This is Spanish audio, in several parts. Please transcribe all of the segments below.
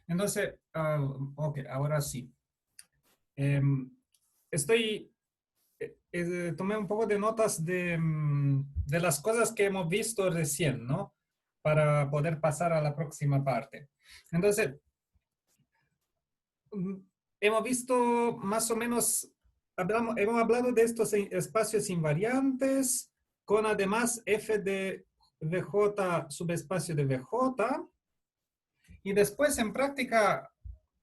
Entonces, ok, ahora sí. Em, estoy, tomé un poco de notas de las cosas que hemos visto recién, ¿no? Para poder pasar a la próxima parte. Entonces, mm, hemos visto más o menos, hemos hablado de estos espacios invariantes con además f de vj subespacio de vj. Y después en práctica,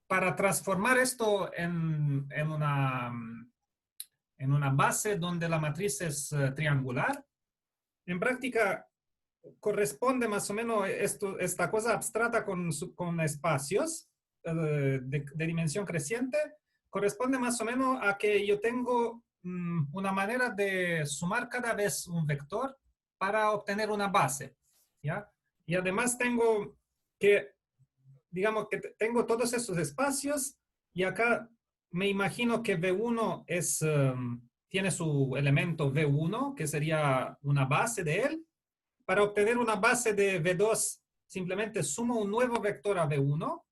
para transformar esto en una base donde la matriz es triangular, en práctica corresponde más o menos esta cosa abstracta con espacios de dimensión creciente, corresponde más o menos a que yo tengo una manera de sumar cada vez un vector para obtener una base, ¿ya? Y además tengo que, digamos que tengo todos esos espacios y acá me imagino que V1 tiene su elemento V1, que sería una base de él. Para obtener una base de V2, simplemente sumo un nuevo vector a V1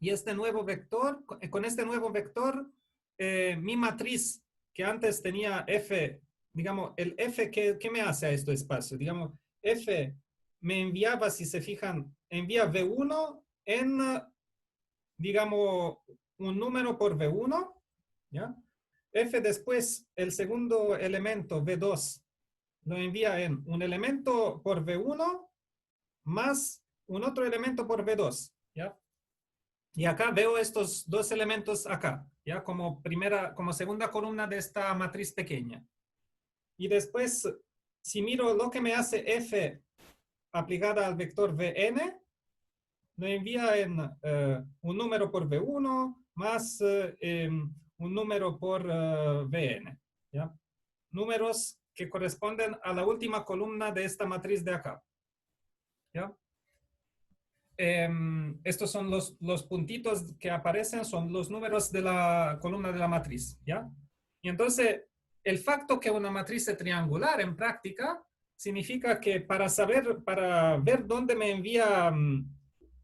y este nuevo vector, con este nuevo vector, mi matriz que antes tenía F, digamos, el F, ¿qué me hace a este espacio? Digamos, F me enviaba, si se fijan, envía V1 en, digamos, un número por V1, ¿ya? F después, el segundo elemento, V2, lo envía en un elemento por V1 más un otro elemento por V2, ¿ya? Y acá veo estos dos elementos acá, ¿ya? Como segunda columna de esta matriz pequeña. Y después, si miro lo que me hace F aplicada al vector Vn, lo envía en un número por V1 más un número por Vn, ¿ya? Números que corresponden a la última columna de esta matriz de acá, ¿ya? Estos son los puntitos que aparecen, son los números de la columna de la matriz, ¿ya? Y entonces, el facto que una matriz es triangular en práctica significa que para ver dónde me envía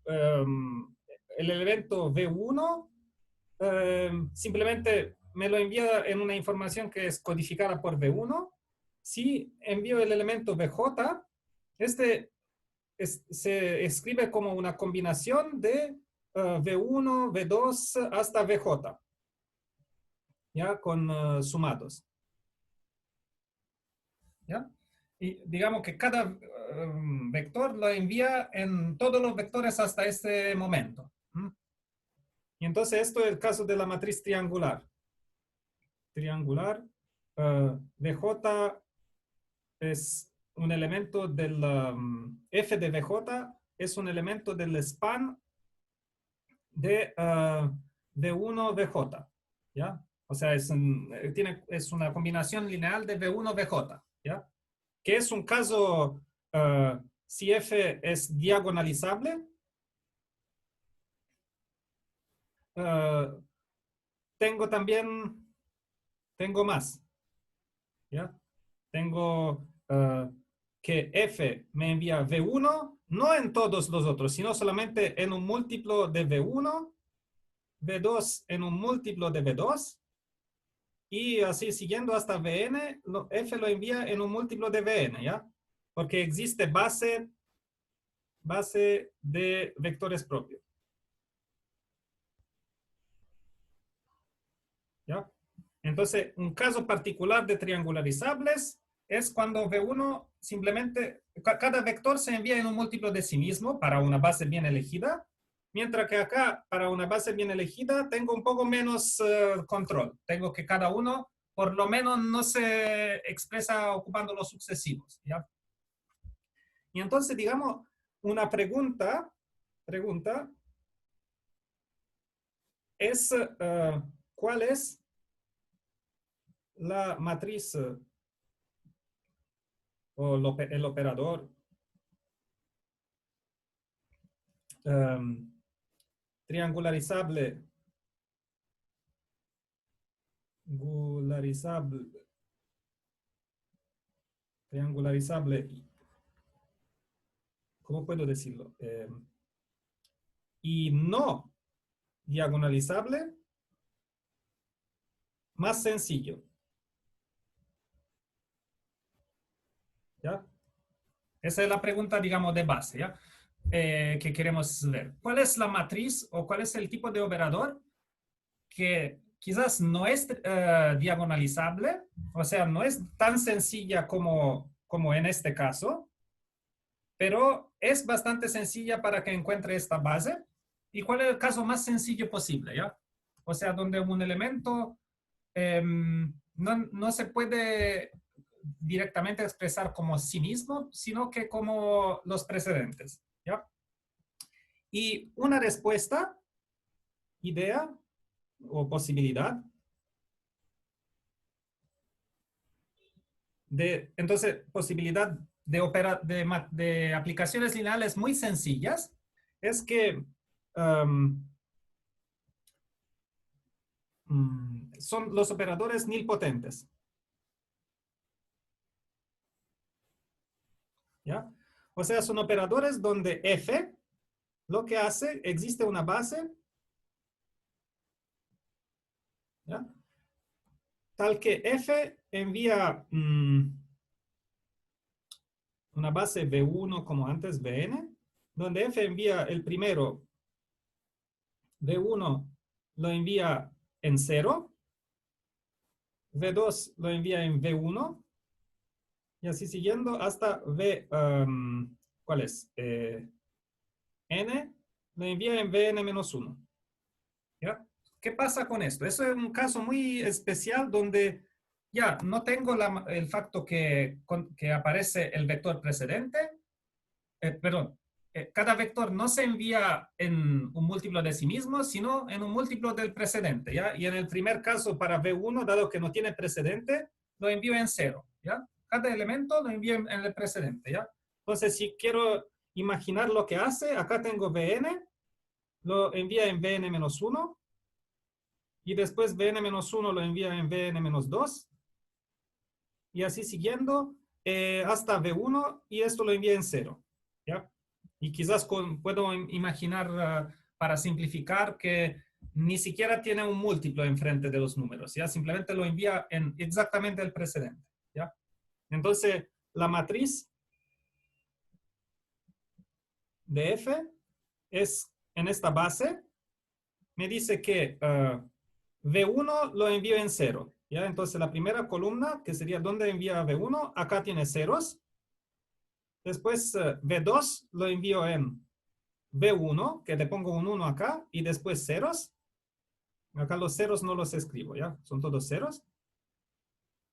el elemento V1, simplemente me lo envía en una información que es codificada por V1. Si envío el elemento VJ, este se escribe como una combinación de V1, V2 hasta VJ, ¿ya? Con sumados, ¿ya? Y digamos que cada vector lo envía en todos los vectores hasta este momento. Y entonces esto es el caso de la matriz triangular. Triangular, VJ es un elemento del F de VJ, es un elemento del span de V1 VJ, ¿ya? O sea, es una combinación lineal de V1 VJ, ¿ya? Que es un caso, si F es diagonalizable, uh, tengo también, tengo más, ¿ya? Tengo que F me envía V1, no en todos los otros, sino solamente en un múltiplo de V1, V2 en un múltiplo de V2, y así siguiendo hasta Vn, F lo envía en un múltiplo de Vn, ¿ya? Porque existe base de vectores propios, ¿ya? Entonces, un caso particular de triangularizables es cuando V1 simplemente, cada vector se envía en un múltiplo de sí mismo para una base bien elegida, mientras que acá, para una base bien elegida, tengo un poco menos control. Tengo que cada uno, por lo menos, no se expresa ocupando los sucesivos, ¿ya? Y entonces, digamos, una pregunta es, ¿cuál es la matriz o el operador um, triangularizable, triangularizable, triangularizable, ¿cómo puedo decirlo? y no diagonalizable, más sencillo. ¿Ya? Esa es la pregunta, digamos, de base, ¿ya? Que queremos ver. ¿Cuál es la matriz o cuál es el tipo de operador que quizás no es diagonalizable, o sea, no es tan sencilla como en este caso, pero es bastante sencilla para que encuentre esta base? ¿Y cuál es el caso más sencillo posible, ya? O sea, donde un elemento no se puede directamente expresar como sí mismo, sino que como los precedentes, ¿ya? Y una respuesta, idea o posibilidad entonces, posibilidad de aplicaciones lineales muy sencillas es que son los operadores nilpotentes. ¿Ya? O sea, son operadores donde f lo que hace, existe una base, ¿ya? Tal que f envía una base v1 como antes, vn, donde f envía el primero, v1 lo envía en 0, v2 lo envía en v1, y así siguiendo hasta ¿cuál es? N lo envía en vn-1. ¿Ya? ¿Qué pasa con esto? Eso es un caso muy especial donde ya no tengo el facto que aparece el vector precedente, perdón, cada vector no se envía en un múltiplo de sí mismo, sino en un múltiplo del precedente, ¿ya? Y en el primer caso para V1, dado que no tiene precedente, lo envío en 0, ¿ya? Cada elemento lo envío en el precedente, ¿ya? Entonces, si quiero imaginar lo que hace, acá tengo Vn, lo envía en Vn-1, y después Vn-1 lo envía en Vn-2, y así siguiendo hasta V1, y esto lo envía en 0, ¿ya? Y quizás puedo imaginar, para simplificar, que ni siquiera tiene un múltiplo enfrente de los números, ¿ya? Simplemente lo envía en exactamente el precedente, ¿ya? Entonces, la matriz de f es en esta base, me dice que V1 lo envío en 0, ¿ya? Entonces, la primera columna, que sería donde envía V1, acá tiene ceros. Después, V2 lo envío en V1, que le pongo un 1 acá, y después ceros. Acá los ceros no los escribo, ¿ya? Son todos ceros.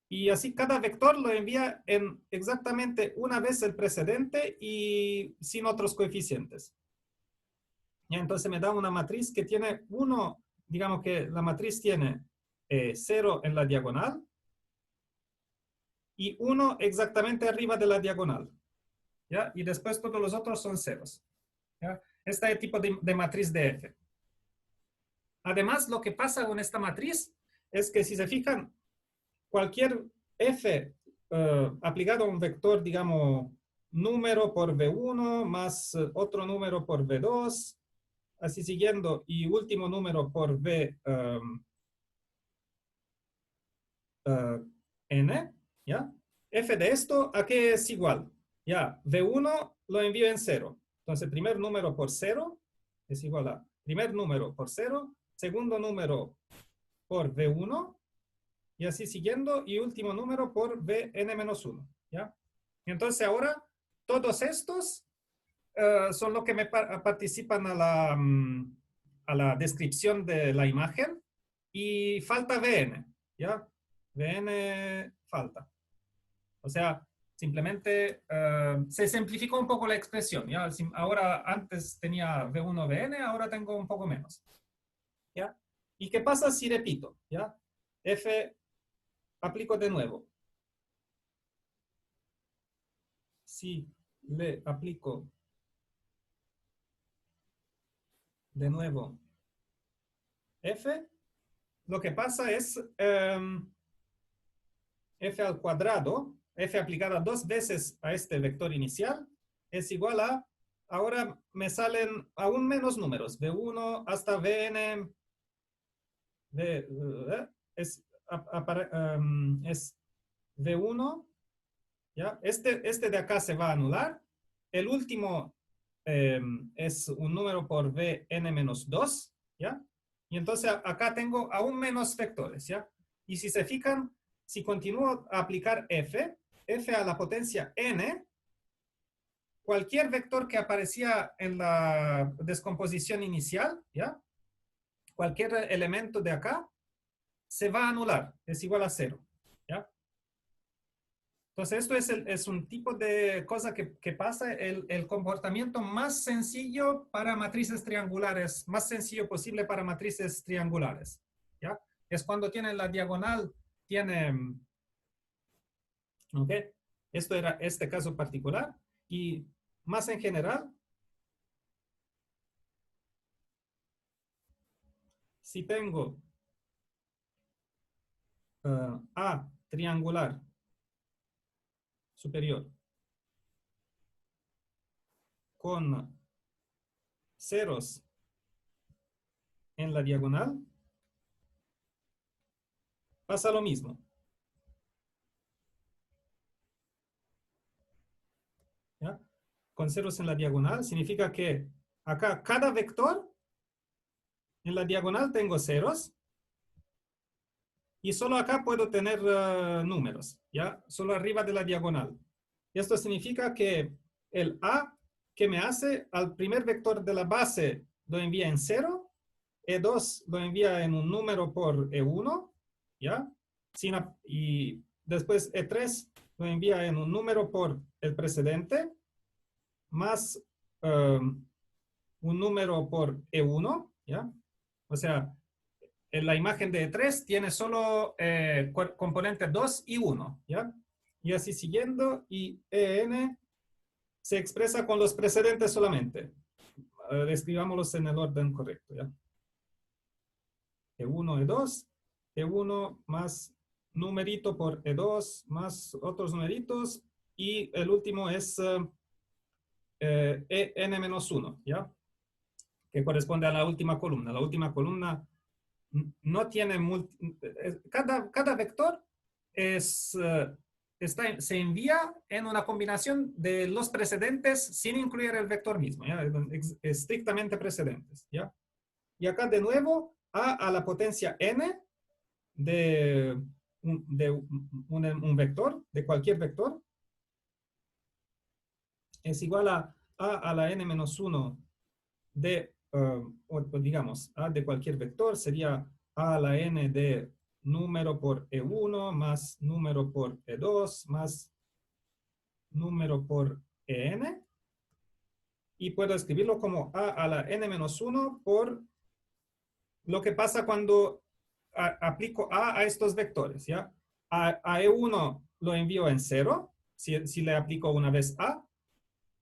Y así cada vector lo envía en exactamente una vez el precedente y sin otros coeficientes. ¿Ya? Entonces me da una matriz que tiene uno, digamos que la matriz tiene 0 en la diagonal y 1 exactamente arriba de la diagonal, ¿ya? Y después todos los otros son ceros, ¿ya? Este es el tipo de matriz de F. Además, lo que pasa con esta matriz es que si se fijan, cualquier f aplicado a un vector, digamos, número por v1 más otro número por v2, así siguiendo, y último número por n, ¿ya? F de esto, ¿a qué es igual? Ya, v1 lo envío en 0. Entonces, primer número por 0 es igual a primer número por 0, segundo número por v1, y así siguiendo, y último número por Vn-1, ¿ya? Entonces ahora, todos estos son los que me participan a la descripción de la imagen, y falta Vn, ¿ya? Vn falta. O sea, simplemente se simplificó un poco la expresión, ¿ya? Ahora, antes tenía V1, Vn, ahora tengo un poco menos, ¿ya? ¿Y qué pasa si repito, ¿ya? F aplico de nuevo. Si le aplico de nuevo f, lo que pasa es f al cuadrado, f aplicada dos veces a este vector inicial, es igual a ahora me salen aún menos números, V1 hasta Vn, es, es V1, ¿ya? Este de acá se va a anular. El último es un número por Vn-2, ¿ya? Y entonces acá tengo aún menos vectores, ¿ya? Y si se fijan, si continúo a aplicar f a la potencia n, cualquier vector que aparecía en la descomposición inicial, ¿ya? Cualquier elemento de acá se va a anular, es igual a cero, ¿ya? Entonces, esto es un tipo de cosa que pasa, el comportamiento más sencillo para matrices triangulares, más sencillo posible para matrices triangulares, ¿ya? Es cuando tienen la diagonal, tiene, ¿ok? Esto era este caso particular, y más en general, si tengo A triangular superior con ceros en la diagonal, pasa lo mismo, ¿ya? Con ceros en la diagonal significa que acá cada vector en la diagonal tengo ceros y solo acá puedo tener números, ¿ya? Solo arriba de la diagonal. Esto significa que el A que me hace al primer vector de la base lo envía en 0, E2 lo envía en un número por E1, ¿ya? Y después E3 lo envía en un número por el precedente, más un número por E1, ¿ya? O sea, en la imagen de E3 tiene solo componentes 2 y 1, ¿ya? Y así siguiendo, y En se expresa con los precedentes solamente. Escribámoslos en el orden correcto, ¿ya? E1, E2, E1 más numerito por E2 más otros numeritos, y el último es En-1, ¿ya? Que corresponde a la última columna. La última columna no tiene cada vector es, se envía en una combinación de los precedentes sin incluir el vector mismo, ¿ya? Estrictamente precedentes, ¿ya? Y acá de nuevo, a la potencia n de un vector, de cualquier vector, es igual a la n-1 de, o digamos, a de cualquier vector sería a la n de número por E1 más número por E2 más número por En. Y puedo escribirlo como a la n-1 por lo que pasa cuando aplico a estos vectores, ¿ya? A E1 lo envío en 0, si le aplico una vez a.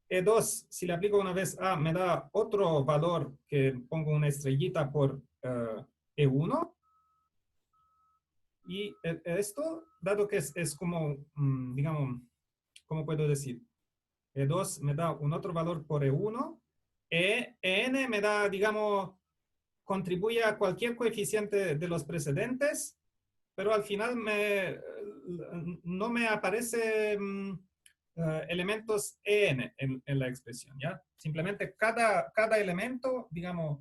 E2, si le aplico una vez A, me da otro valor que pongo una estrellita por E1. Y esto, dado que es como, digamos, ¿cómo puedo decir? E2 me da un otro valor por E1. En me da, digamos, contribuye a cualquier coeficiente de los precedentes, pero al final no me aparece elementos en la expresión, ¿ya? Simplemente cada elemento, digamos,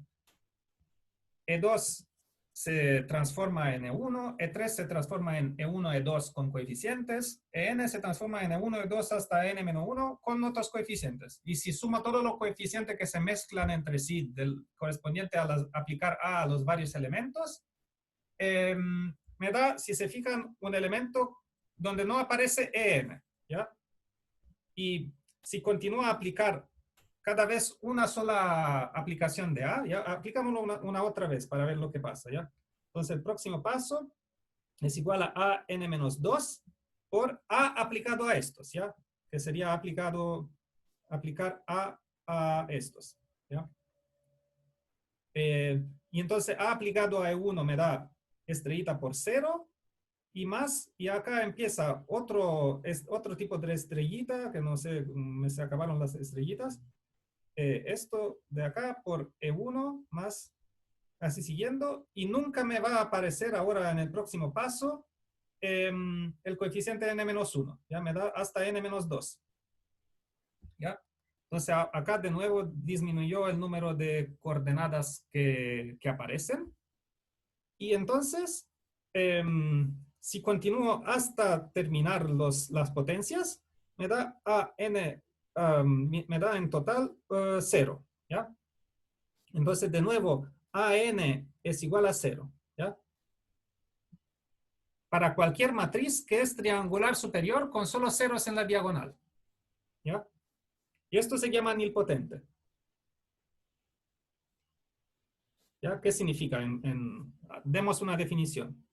E2 se transforma en E1, E3 se transforma en E1, E2 con coeficientes, En se transforma en E1, E2 hasta N-1 con otros coeficientes. Y si sumo todos los coeficientes que se mezclan entre sí del correspondiente a aplicar A a los varios elementos, me da, si se fijan, un elemento donde no aparece En, ¿ya? Y si continúa a aplicar cada vez una sola aplicación de A, ¿ya? Aplicámoslo una otra vez para ver lo que pasa, ¿ya? Entonces, el próximo paso es igual a n-2 por A aplicado a estos, ¿ya? Que sería aplicar a estos, ¿ya? Y entonces A aplicado a E1 me da estrellita por 0 y más, y acá empieza otro tipo de estrellita, que no sé, se acabaron las estrellitas, esto de acá por E1 más así siguiendo, y nunca me va a aparecer ahora en el próximo paso el coeficiente de n-1, ya me da hasta n-2, ¿ya? Entonces acá de nuevo disminuyó el número de coordenadas que aparecen, y entonces si continúo hasta terminar las potencias, me da a n, me da en total 0, ¿ya? Entonces de nuevo, a n es igual a 0, ¿ya? Para cualquier matriz que es triangular superior con solo ceros en la diagonal, ¿ya? Y esto se llama nilpotente. ¿Ya? ¿Qué significa? Demos una definición.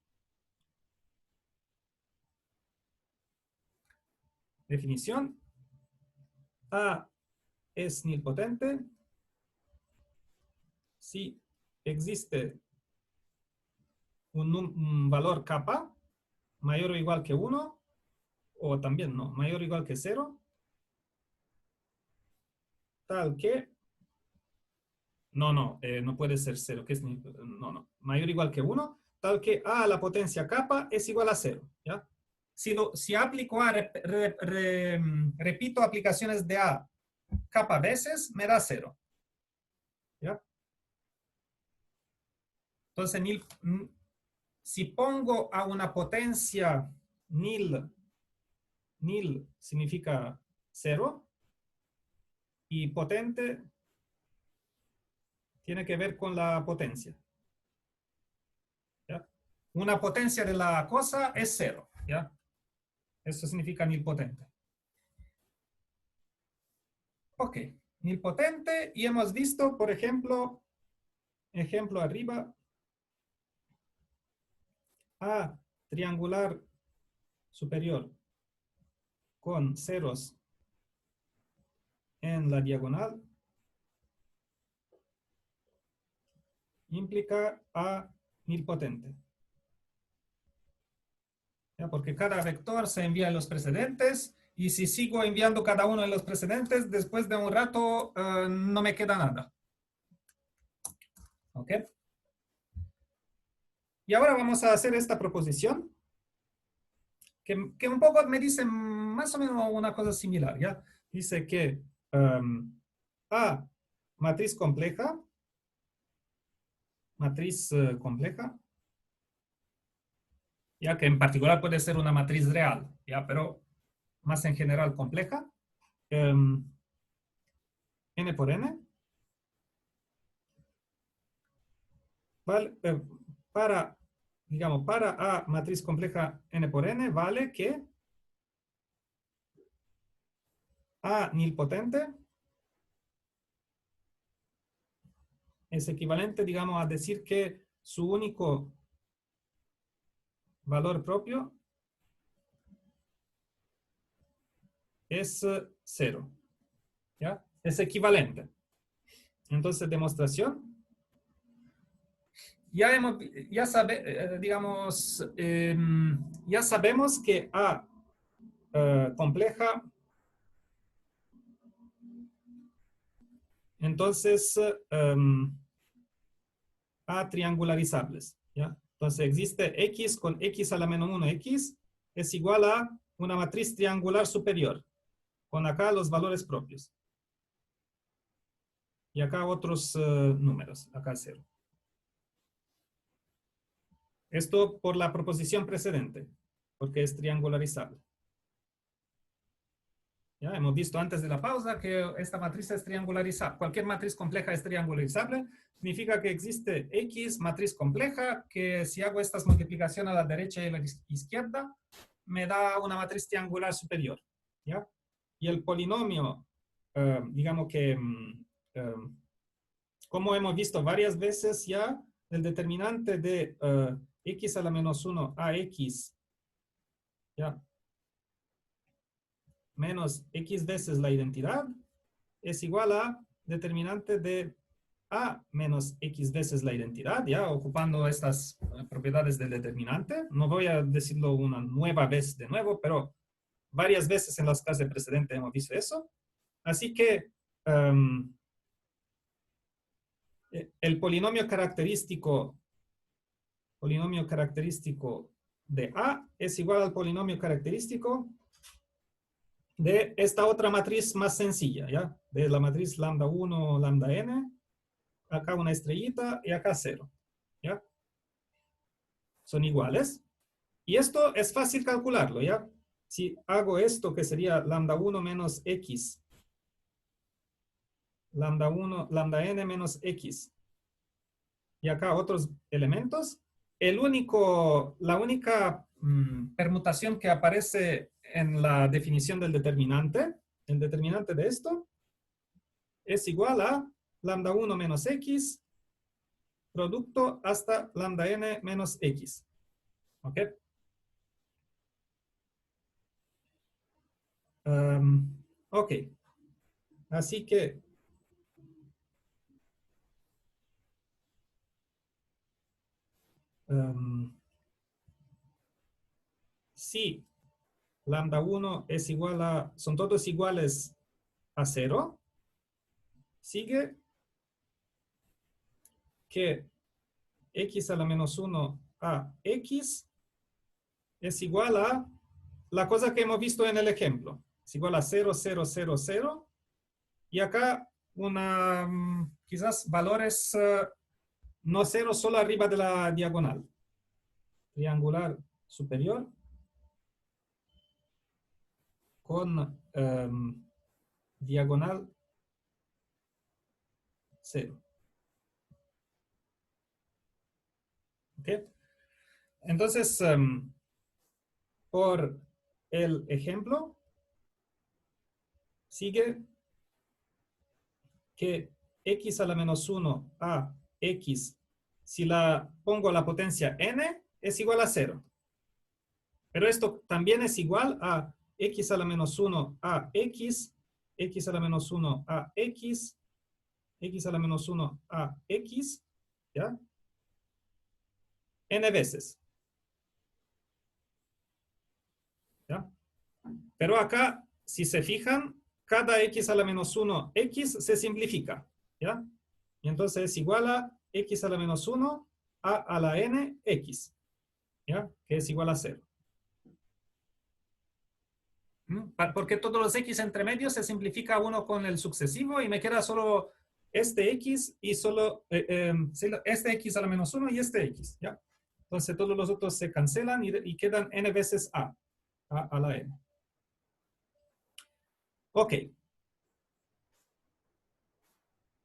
Definición. A es nilpotente si existe un valor kappa mayor o igual que 1, o también no, mayor o igual que 0, tal que, no puede ser 0, que es, no, mayor o igual que 1, tal que a la potencia kappa es igual a 0, ¿ya? Si aplico A, repito aplicaciones de A kappa veces, me da 0, ¿ya? Entonces, si pongo a una potencia nil significa 0, y potente tiene que ver con la potencia, ¿ya? Una potencia de la cosa es 0, ¿ya? Eso significa nilpotente. Ok, nilpotente, y hemos visto, por ejemplo, ejemplo arriba, A triangular superior con ceros en la diagonal implica A nilpotente. ¿Ya? Porque cada vector se envía en los precedentes, y si sigo enviando cada uno de los precedentes, después de un rato no me queda nada. ¿Ok? Y ahora vamos a hacer esta proposición, que un poco me dice más o menos una cosa similar, ¿ya? Dice que A, matriz compleja, ya que en particular puede ser una matriz real, ya, pero más en general compleja, n por n, vale, digamos, para A matriz compleja n por n, vale que A nilpotente es equivalente, digamos, a decir que su único valor propio es 0, ¿ya? Es equivalente. Entonces, demostración. Digamos, ya sabemos que A compleja, entonces A triangularizables, ¿ya? Entonces existe X con X a la menos 1 X es igual a una matriz triangular superior, con acá los valores propios. Y acá otros números, acá 0. Esto por la proposición precedente, porque es triangularizable. Ya hemos visto antes de la pausa que esta matriz es triangularizable. Cualquier matriz compleja es triangularizable. Significa que existe X matriz compleja, que si hago estas multiplicaciones a la derecha y a la izquierda, me da una matriz triangular superior, ¿ya? Y el polinomio, digamos que, como hemos visto varias veces ya, el determinante de X a la menos 1 a X, ¿ya? Menos X veces la identidad es igual a determinante de A menos X veces la identidad, ya ocupando estas propiedades del determinante. No voy a decirlo una nueva vez de nuevo, pero varias veces en las clases precedentes hemos visto eso. Así que el polinomio característico de A es igual al polinomio característico de esta otra matriz más sencilla, ¿ya? De la matriz lambda 1, lambda n, acá una estrellita y acá 0, ¿ya? Son iguales. Y esto es fácil calcularlo, ¿ya? Si hago esto, que sería lambda 1 menos x, lambda 1, lambda n menos x, y acá otros elementos, la única permutación que aparece en la definición del determinante, el determinante de esto, es igual a lambda 1 menos x, producto hasta lambda n menos x. ¿Ok? Ok. Así que si lambda 1 es igual a, son todos iguales a 0, sigue que x a la menos 1 a x es igual a la cosa que hemos visto en el ejemplo. Es igual a 0, 0, 0, 0. Y acá quizás valores no 0, solo arriba de la diagonal. Triangular superior con diagonal 0. ¿Ok? Entonces, por el ejemplo, sigue que x a la menos 1 a x, si la pongo a la potencia n, es igual a 0. Pero esto también es igual a x a la menos 1 a x, x a la menos 1 a x, x a la menos 1 a x, ¿ya? N veces, ¿ya? Pero acá, si se fijan, cada x a la menos 1, x se simplifica, ¿ya? Y entonces es igual a x a la menos 1 a la n, x, ¿ya? Que es igual a 0. Porque todos los x entre medios se simplifica uno con el sucesivo y me queda solo este x y solo este x a la menos 1 y este x, ¿ya? Entonces todos los otros se cancelan y quedan n veces a la n. Ok.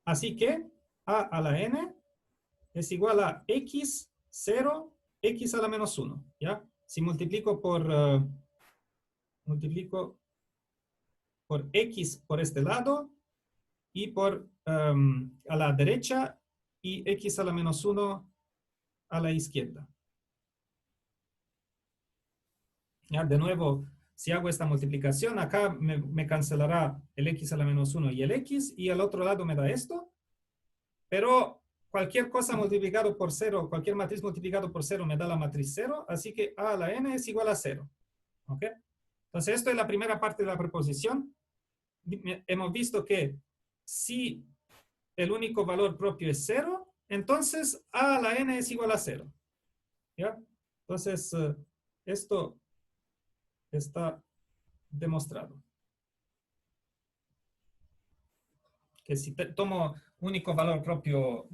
Así que a la n es igual a x, 0, x a la menos 1, ¿ya? Si multiplico por x por este lado y por a la derecha y x a la menos 1 a la izquierda. ¿Ya? De nuevo, si hago esta multiplicación, acá me cancelará el x a la menos 1 y el x, y al otro lado me da esto, pero cualquier cosa multiplicado por 0, cualquier matriz multiplicado por 0 me da la matriz 0, así que a la n es igual a 0. ¿Ok? Entonces, esto es la primera parte de la proposición. Hemos visto que si el único valor propio es 0, entonces a la n es igual a 0. ¿Ya? Entonces, esto está demostrado. Que si tomo único valor propio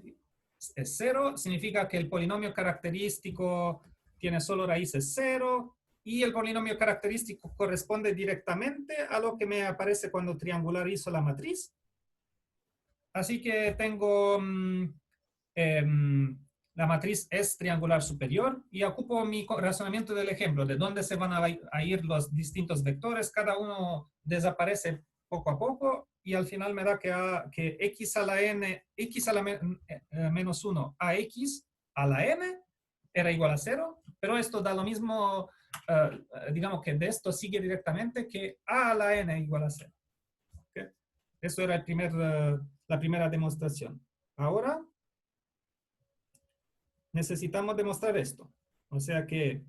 es 0, significa que el polinomio característico tiene solo raíces 0 y el polinomio característico corresponde directamente a lo que me aparece cuando triangularizo la matriz. Así que tengo la matriz es triangular superior y ocupo mi razonamiento del ejemplo, de dónde se van a ir los distintos vectores, cada uno desaparece poco a poco y al final me da que x a la n, x a la menos 1 a x a la n era igual a 0, pero esto da lo mismo, digamos que de esto sigue directamente que a la n igual a 0. ¿Okay? Eso era la primera demostración. Ahora necesitamos demostrar esto. O sea que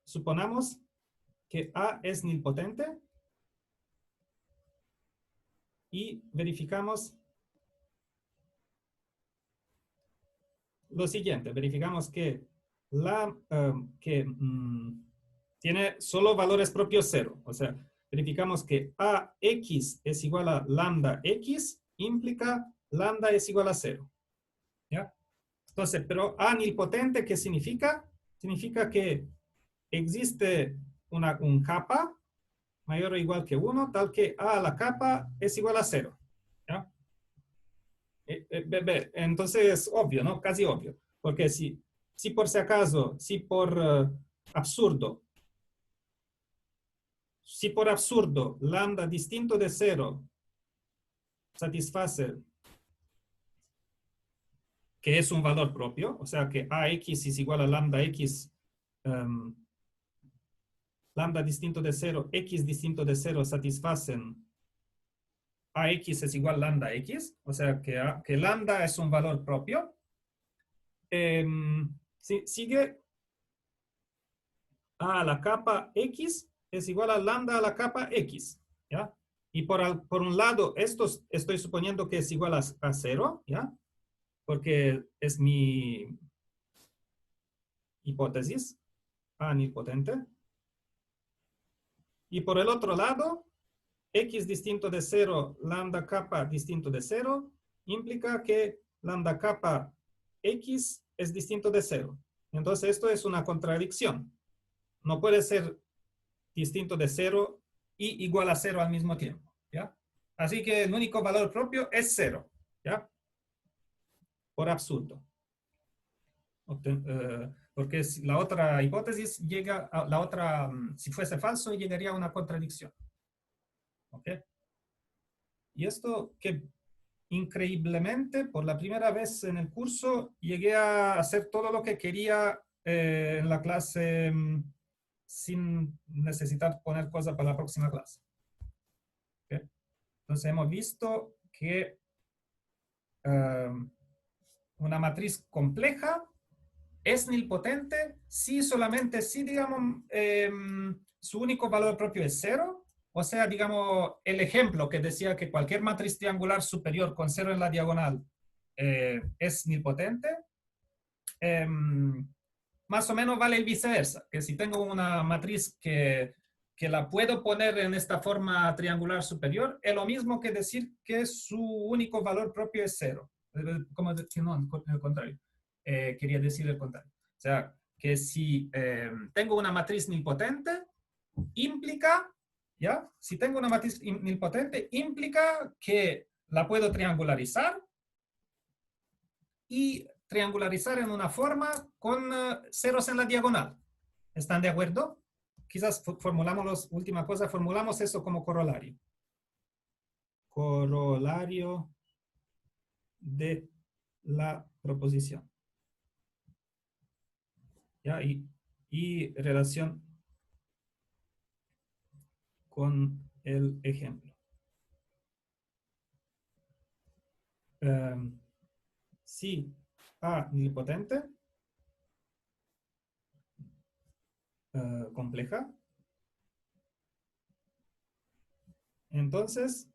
suponamos que A es nilpotente y verificamos lo siguiente. Verificamos que, tiene solo valores propios 0. O sea, verificamos que AX es igual a lambda X, implica lambda es igual a 0. ¿Ya? Entonces, pero A nilpotente, ¿qué significa? Significa que existe un kappa mayor o igual que 1, tal que A a la kappa es igual a 0. ¿Ya? Entonces, obvio, ¿no? Casi obvio. Porque si por si acaso, absurdo, si por absurdo lambda distinto de 0 satisface que es un valor propio, o sea que AX es igual a lambda X, lambda distinto de 0, X distinto de 0 satisfacen AX es igual a lambda X, o sea que lambda es un valor propio. Sigue A a la capa X es igual a lambda a la capa X, ¿ya? Y por un lado, esto estoy suponiendo que es igual a 0, ¿ya? Porque es mi hipótesis, A nilpotente. Y por el otro lado, X distinto de 0, lambda capa distinto de 0, implica que lambda capa X es distinto de 0. Entonces, esto es una contradicción. No puede ser distinto de 0 y igual a 0 al mismo tiempo, ¿ya? Así que el único valor propio es 0, ¿ya? Por absurdo. Porque la otra hipótesis llega a la otra, si fuese falso, llegaría a una contradicción. ¿Ok? Y esto que increíblemente, por la primera vez en el curso, llegué a hacer todo lo que quería en la clase sin necesitar poner cosas para la próxima clase. ¿Okay? Entonces hemos visto que una matriz compleja es nilpotente si solamente si, digamos, su único valor propio es 0. O sea, digamos, el ejemplo que decía que cualquier matriz triangular superior con 0 en la diagonal es nilpotente, más o menos vale el viceversa, que si tengo una matriz que la puedo poner en esta forma triangular superior, es lo mismo que decir que su único valor propio es 0. Como decir, no, el contrario. Quería decir el contrario. O sea, que si tengo una matriz nilpotente, implica, ¿ya? Si tengo una matriz nilpotente, implica que la puedo triangularizar y triangularizar en una forma con ceros en la diagonal. ¿Están de acuerdo? Quizás formulamos última cosa, formulamos eso como corolario. Corolario de la proposición. ¿Ya? Y relación con el ejemplo. Si A nilpotente, compleja, entonces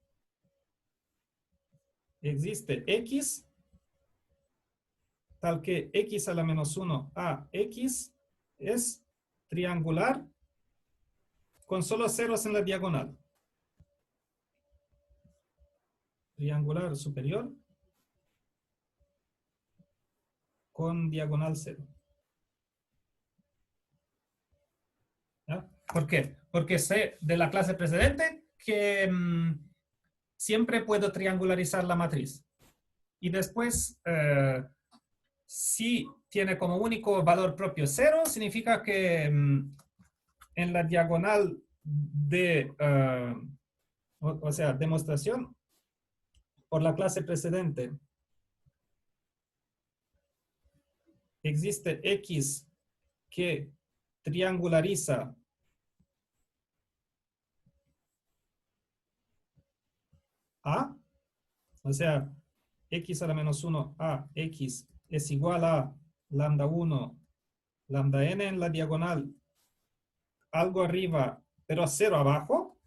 existe X tal que X a la menos 1 a X es triangular con solo ceros en la diagonal. Triangular superior con diagonal 0. ¿Ya? ¿Por qué? Porque sé de la clase precedente que siempre puedo triangularizar la matriz. Y después, si tiene como único valor propio 0, significa que en la diagonal de, o sea, demostración por la clase precedente, existe X que triangulariza A, o sea, X a la menos 1 a X es igual a lambda 1, lambda n en la diagonal, algo arriba, pero a 0 abajo,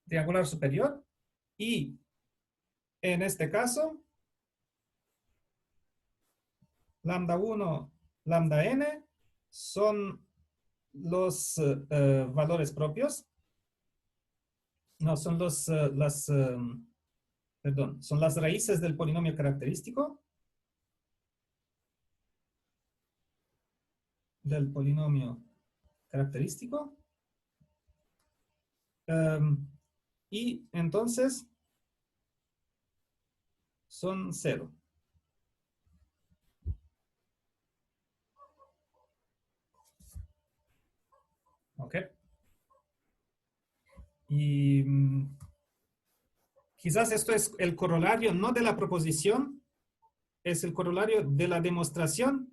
triangular superior, y En este caso, lambda 1, lambda n son los valores propios. No, son perdón, son las raíces del polinomio característico. Del polinomio característico. Y entonces son 0. ¿Ok? Y quizás esto es el corolario, no de la proposición, es el corolario de la demostración.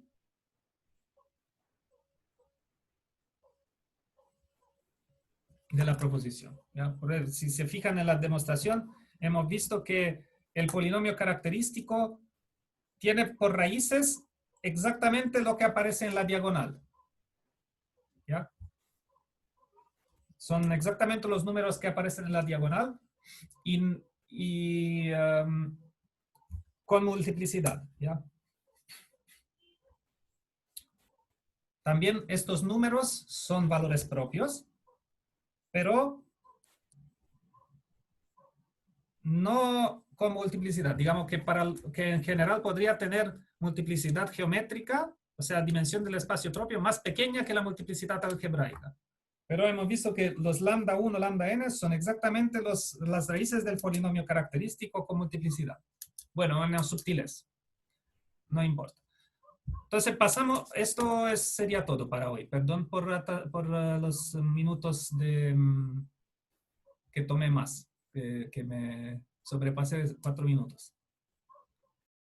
De la proposición. ¿Ya? Por ejemplo, si se fijan en la demostración, hemos visto que el polinomio característico tiene por raíces exactamente lo que aparece en la diagonal. ¿Ya? Son exactamente los números que aparecen en la diagonal y con multiplicidad. ¿Ya? También estos números son valores propios, pero no con multiplicidad. Digamos que en general podría tener multiplicidad geométrica, o sea, dimensión del espacio propio, más pequeña que la multiplicidad algebraica. Pero hemos visto que los lambda 1, lambda n son exactamente las raíces del polinomio característico con multiplicidad. Bueno, en los subtiles. No importa. Entonces pasamos, sería todo para hoy. Perdón por los minutos que tomé más, que me sobrepasé 4 minutos.